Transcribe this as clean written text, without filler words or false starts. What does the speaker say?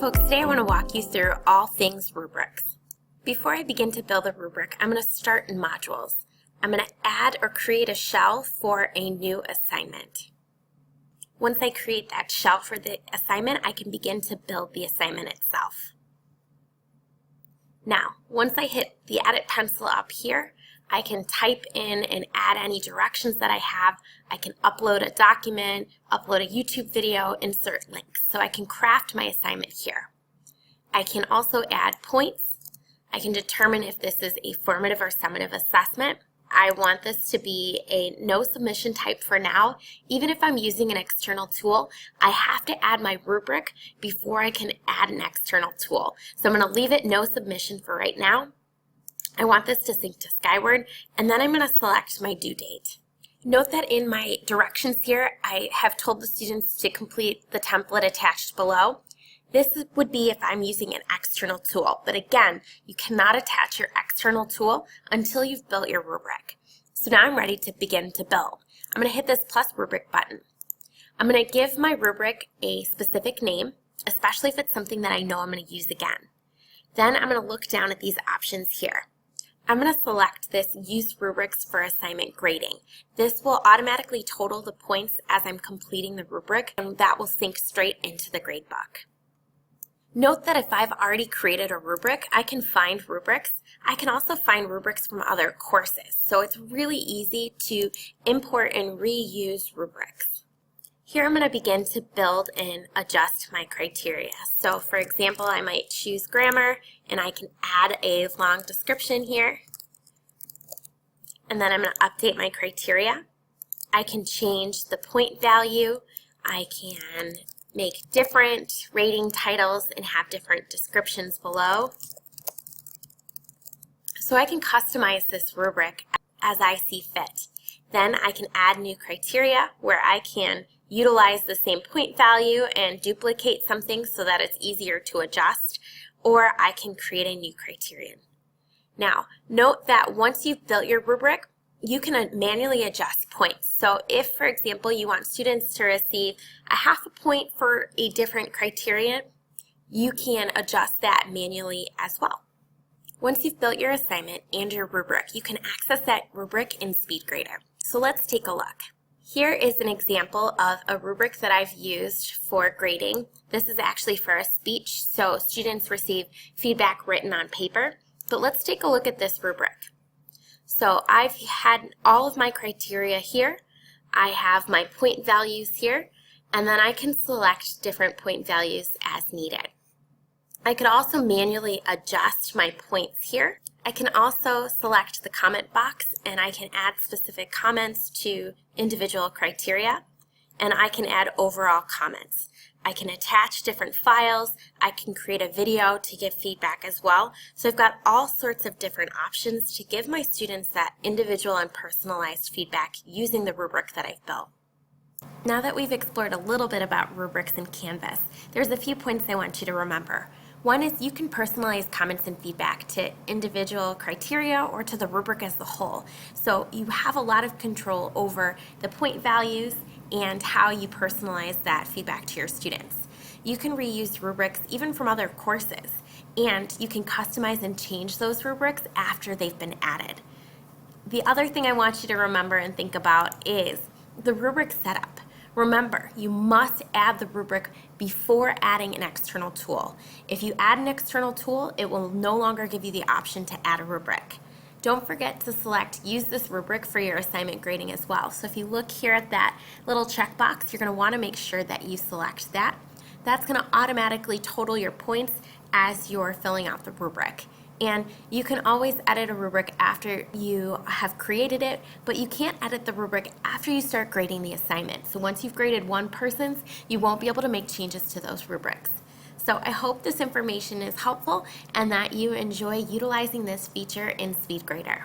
folks, today I want to walk you through all things rubrics. Before I begin to build a rubric, I'm going to start in modules. I'm going to add or create a shell for a new assignment. Once I create that shell for the assignment, I can begin to build the assignment itself. Now, once I hit the edit pencil up here, I can type in and add any directions that I have. I can upload a document, upload a YouTube video, insert links. So I can craft my assignment here. I can also add points. I can determine if this is a formative or summative assessment. I want this to be a no submission type for now. Even if I'm using an external tool, I have to add my rubric before I can add an external tool. So I'm going to leave it no submission for right now. I want this to sync to Skyward, and then I'm going to select my due date. Note that in my directions here, I have told the students to complete the template attached below. This would be if I'm using an external tool, but again, you cannot attach your external tool until you've built your rubric. So now I'm ready to begin to build. I'm going to hit this plus rubric button. I'm going to give my rubric a specific name, especially if it's something that I know I'm going to use again. Then I'm going to look down at these options here. I'm going to select this Use Rubrics for Assignment Grading. This will automatically total the points as I'm completing the rubric, and that will sync straight into the gradebook. Note that if I've already created a rubric, I can find rubrics. I can also find rubrics from other courses, so it's really easy to import and reuse rubrics. Here I'm going to begin to build and adjust my criteria. So for example, I might choose grammar and I can add a long description here. And then I'm going to update my criteria. I can change the point value. I can make different rating titles and have different descriptions below. So I can customize this rubric as I see fit. Then I can add new criteria where I can utilize the same point value and duplicate something so that it's easier to adjust, or I can create a new criterion. Now, note that once you've built your rubric, you can manually adjust points. So if, for example, you want students to receive a half a point for a different criterion, you can adjust that manually as well. Once you've built your assignment and your rubric, you can access that rubric in SpeedGrader. So let's take a look. Here is an example of a rubric that I've used for grading. This is actually for a speech, so students receive feedback written on paper. But let's take a look at this rubric. So I've had all of my criteria here. I have my point values here, and then I can select different point values as needed. I could also manually adjust my points here. I can also select the comment box, and I can add specific comments to individual criteria, and I can add overall comments. I can attach different files. I can create a video to give feedback as well. So I've got all sorts of different options to give my students that individual and personalized feedback using the rubric that I've built. Now that we've explored a little bit about rubrics in Canvas, there's a few points I want you to remember. One is you can personalize comments and feedback to individual criteria or to the rubric as a whole. So you have a lot of control over the point values and how you personalize that feedback to your students. You can reuse rubrics even from other courses, and you can customize and change those rubrics after they've been added. The other thing I want you to remember and think about is the rubric setup. Remember, you must add the rubric before adding an external tool. If you add an external tool, it will no longer give you the option to add a rubric. Don't forget to select Use this rubric for your assignment grading as well. So if you look here at that little checkbox, you're going to want to make sure that you select that. That's going to automatically total your points as you're filling out the rubric. And you can always edit a rubric after you have created it, but you can't edit the rubric after you start grading the assignment. So once you've graded one person's, you won't be able to make changes to those rubrics. So I hope this information is helpful and that you enjoy utilizing this feature in SpeedGrader.